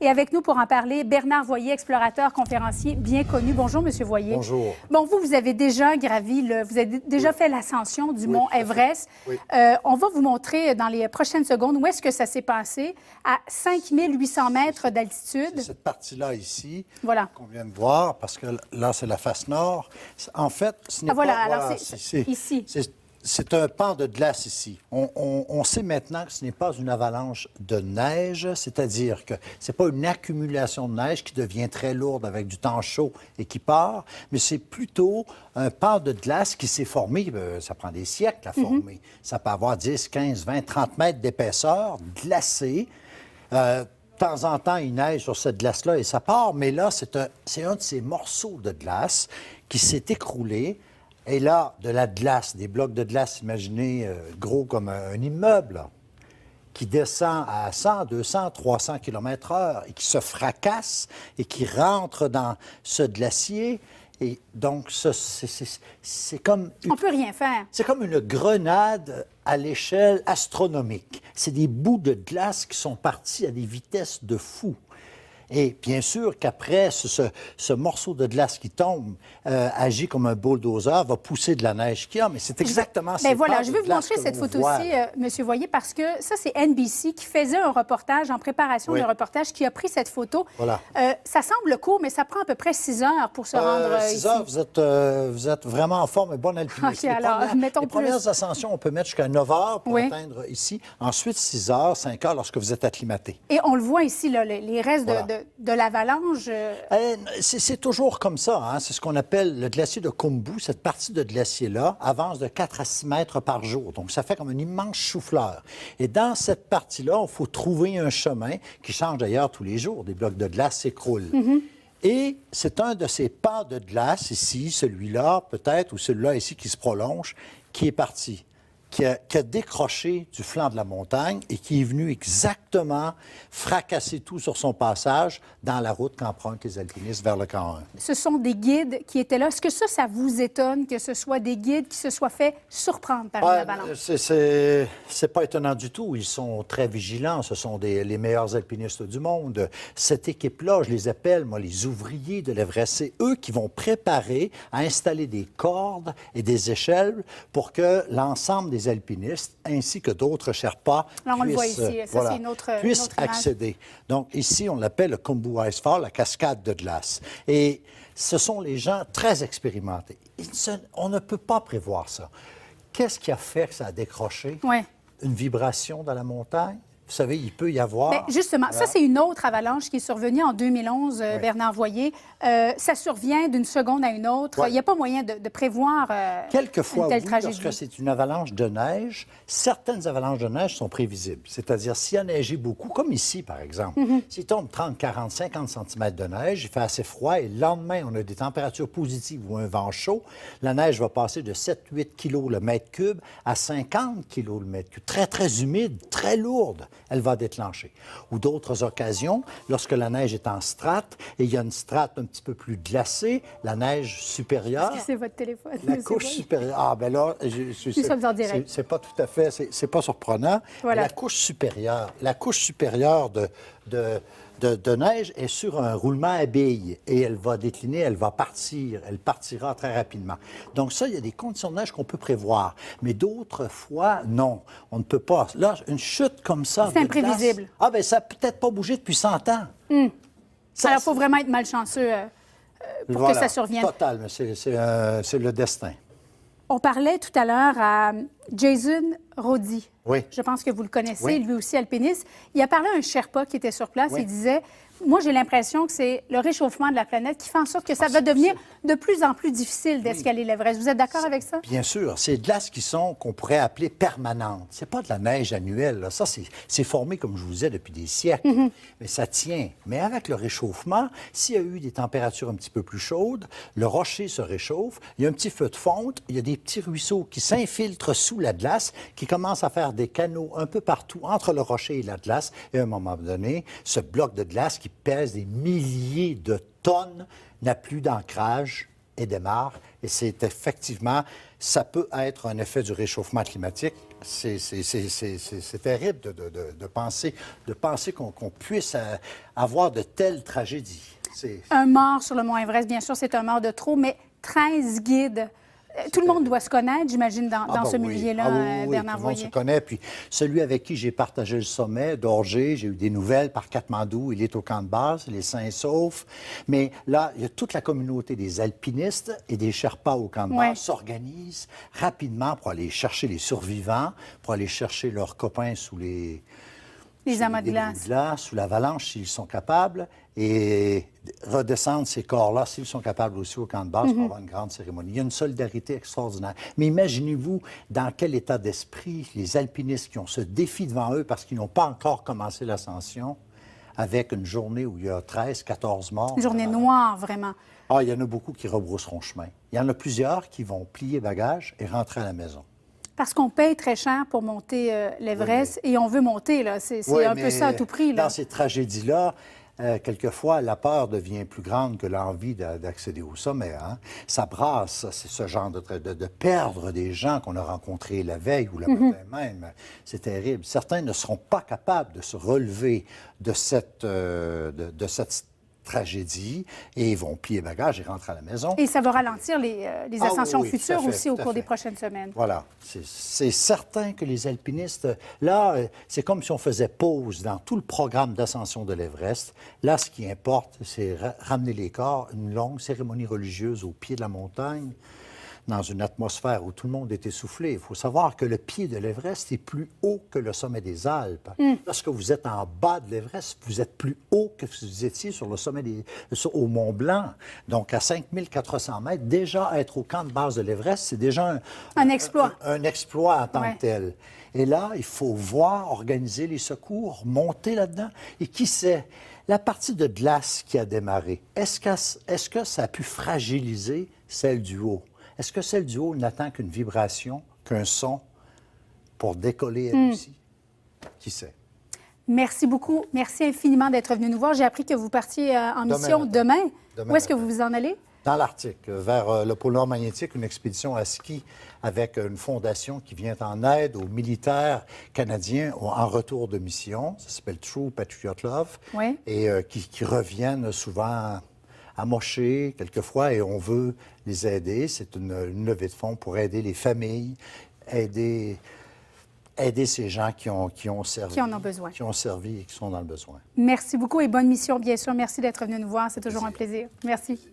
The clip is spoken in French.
Et avec nous pour en parler, Bernard Voyer, explorateur, conférencier bien connu. Bonjour, Monsieur Voyer. Bonjour. Bon, vous avez déjà gravi, vous avez déjà fait l'ascension du mont Everest. Oui. On va vous montrer dans les prochaines secondes où est-ce que ça s'est passé, à 5800 mètres d'altitude. C'est cette partie-là ici Voilà. qu'on vient de voir, parce que là, c'est la face nord. En fait, ce n'est voilà, pas... alors c'est ici. C'est un pan de glace ici. On sait maintenant que ce n'est pas une avalanche de neige, c'est-à-dire que ce n'est pas une accumulation de neige qui devient très lourde avec du temps chaud et qui part, mais c'est plutôt un pan de glace qui s'est formé, ça prend des siècles à former. Ça peut avoir 10, 15, 20, 30 mètres d'épaisseur, glacé. De temps en temps, il neige sur cette glace-là et ça part, mais là, c'est un de ces morceaux de glace qui s'est écroulé. Et là, de la glace, des blocs de glace, imaginez, gros comme un immeuble, là, qui descend à 100, 200, 300 km/h et qui se fracasse et qui rentre dans ce glacier. Et donc, c'est comme... On peut rien faire. C'est comme une grenade à l'échelle astronomique. C'est des bouts de glace qui sont partis à des vitesses de fou. Et bien sûr qu'après, ce morceau de glace qui tombe agit comme un bulldozer, va pousser de la neige qu'il y a, mais c'est exactement ça. Voilà, je vais vous montrer cette photo-ci, Monsieur Voyer, parce que ça, c'est NBC qui faisait un reportage en préparation d'un reportage qui a pris cette photo. Voilà. Ça semble court, mais ça prend à peu près 6 heures pour se rendre 6 ici. heures, vous êtes vraiment en forme et bonne alpiniste. OK, alors, mettons les plus. premières ascensions, on peut mettre jusqu'à 9 heures pour atteindre ici. Ensuite, 6 heures, 5 heures lorsque vous êtes acclimaté. Et on le voit ici, là, les restes de l'avalanche. C'est toujours comme ça. Hein? C'est ce qu'on appelle le glacier de Khumbu. Cette partie de glacier-là avance de 4 à 6 mètres par jour. Donc, ça fait comme un immense chou-fleur. Et dans cette partie-là, il faut trouver un chemin qui change d'ailleurs tous les jours. Des blocs de glace s'écroulent. Et c'est un de ces pans de glace ici, celui-là peut-être, ou celui-là ici qui se prolonge, qui est parti. Qui a décroché du flanc de la montagne et qui est venu exactement fracasser tout sur son passage dans la route qu'empruntent les alpinistes vers le camp 1. Ce sont des guides qui étaient là. Est-ce que ça vous étonne que ce soit des guides qui se soient fait surprendre par une avalanche? C'est pas étonnant du tout. Ils sont très vigilants. Ce sont les meilleurs alpinistes du monde. Cette équipe-là, je les appelle, moi, les ouvriers de l'Everest. C'est eux qui vont préparer à installer des cordes et des échelles pour que l'ensemble des alpinistes, ainsi que d'autres Sherpas, puissent accéder. Donc, ici, on l'appelle le Khumbu Ice Fall, la cascade de glace. Et ce sont les gens très expérimentés. On ne peut pas prévoir ça. Qu'est-ce qui a fait que ça a décroché? Une vibration dans la montagne? Vous savez, il peut y avoir... Bien, justement, ça, c'est une autre avalanche qui est survenue en 2011, Bernard Voyer. Ça survient d'une seconde à une autre. Il n'y a pas moyen de prévoir quelquefois, une telle tragédie. Lorsque c'est une avalanche de neige, certaines avalanches de neige sont prévisibles. C'est-à-dire, s'il a neigé beaucoup, comme ici, par exemple, s'il tombe 30, 40, 50 cm de neige, il fait assez froid, et le lendemain, on a des températures positives ou un vent chaud, la neige va passer de 7-8 kg le mètre cube à 50 kg le mètre cube. Très, très humide, très lourde. Elle va déclencher. Ou d'autres occasions, lorsque la neige est en strate, et il y a une strate un petit peu plus glacée, la neige supérieure... Est-ce que c'est votre téléphone? La couche supérieure... Ah, bien là, nous sommes en direct. C'est pas tout à fait... C'est pas surprenant. Voilà. La couche supérieure de neige est sur un roulement à billes et elle va décliner, elle va partir, elle partira très rapidement. Donc ça, il y a des conditions de neige qu'on peut prévoir, mais d'autres fois, non, on ne peut pas. Là, une chute comme ça... C'est imprévisible. Glace, bien, ça n'a peut-être pas bougé depuis 100 ans. Alors, il faut vraiment être malchanceux pour que ça survienne. Total, mais c'est le destin. On parlait tout à l'heure à Jason Rhodey. Oui. Je pense que vous le connaissez, lui aussi alpiniste. Il a parlé à un Sherpa qui était sur place. Il disait, moi, j'ai l'impression que c'est le réchauffement de la planète qui fait en sorte que ça va devenir de plus en plus difficile d'escalader l'Everest. Vous êtes d'accord avec ça? Bien sûr. C'est des glaces qu'on pourrait appeler permanentes. C'est pas de la neige annuelle. Là. Ça, c'est formé, comme je vous disais, depuis des siècles. Mais ça tient. Mais avec le réchauffement, s'il y a eu des températures un petit peu plus chaudes, le rocher se réchauffe, il y a un petit feu de fonte, il y a des petits ruisseaux qui s'infiltrent sous la glace, qui commencent à faire des canaux un peu partout entre le rocher et la glace. Et à un moment donné, ce bloc de glace qui pèse des milliers de tonnes n'a plus d'ancrage et démarre. Et c'est effectivement, ça peut être un effet du réchauffement climatique. C'est terrible de penser qu'on puisse avoir de telles tragédies. Un mort sur le mont Everest, bien sûr, c'est un mort de trop, mais 13 guides. Tout le monde doit se connaître, j'imagine, dans ce milieu-là, Bernard tout le monde Voyer. se connaît. Puis celui avec qui j'ai partagé le sommet, d'Orgé, j'ai eu des nouvelles par Katmandou, il est au camp de base, les sains saufs. Mais là, il y a toute la communauté des alpinistes et des Sherpas au camp de base s'organisent rapidement pour aller chercher les survivants, pour aller chercher leurs copains sous les amas de glace. Sous l'avalanche, s'ils sont capables, et redescendre ces corps-là, s'ils sont capables aussi au camp de base, pour avoir une grande cérémonie. Il y a une solidarité extraordinaire. Mais imaginez-vous dans quel état d'esprit les alpinistes qui ont ce défi devant eux parce qu'ils n'ont pas encore commencé l'ascension, avec une journée où il y a 13, 14 morts. Une journée noire, vraiment. Ah, il y en a beaucoup qui rebrousseront chemin. Il y en a plusieurs qui vont plier bagages et rentrer à la maison. Parce qu'on paye très cher pour monter l'Everest et on veut monter, là. C'est un peu ça à tout prix, là. Dans ces tragédies-là, quelquefois, la peur devient plus grande que l'envie d'accéder au sommet. Hein? Ça brasse, c'est ce genre de perdre des gens qu'on a rencontrés la veille ou la matin même. C'est terrible. Certains ne seront pas capables de se relever de cette tragédie et ils vont plier bagages et rentrer à la maison. Et ça va ralentir les ascensions futures fait, aussi au cours fait. des prochaines semaines. Voilà. C'est certain que les alpinistes, là, c'est comme si on faisait pause dans tout le programme d'ascension de l'Everest. Là, ce qui importe, c'est ramener les corps, une longue cérémonie religieuse au pied de la montagne, dans une atmosphère où tout le monde est essoufflé. Il faut savoir que le pied de l'Everest est plus haut que le sommet des Alpes. Lorsque vous êtes en bas de l'Everest, vous êtes plus haut que si vous étiez sur le sommet au Mont Blanc. Donc, à 5400 mètres, déjà être au camp de base de l'Everest, c'est déjà un exploit. Un exploit en tant que tel. Et là, il faut voir, organiser les secours, monter là-dedans. Et qui sait, la partie de glace qui a démarré, est-ce que ça a pu fragiliser celle du haut? Est-ce que celle du haut n'attend qu'une vibration, qu'un son pour décoller elle aussi? Qui sait? Merci beaucoup. Merci infiniment d'être venu nous voir. J'ai appris que vous partiez en mission demain. Où est-ce que vous vous en allez? Dans l'Arctique, vers le pôle Nord magnétique, une expédition à ski avec une fondation qui vient en aide aux militaires canadiens en retour de mission. Ça s'appelle True Patriot Love. Oui. Et qui reviennent souvent amochés quelquefois et on veut les aider. C'est une levée de fonds pour aider les familles, aider ces gens qui ont servi. Qui en ont besoin. Qui ont servi et qui sont dans le besoin. Merci beaucoup et bonne mission, bien sûr. Merci d'être venu nous voir. C'est toujours un plaisir. Merci.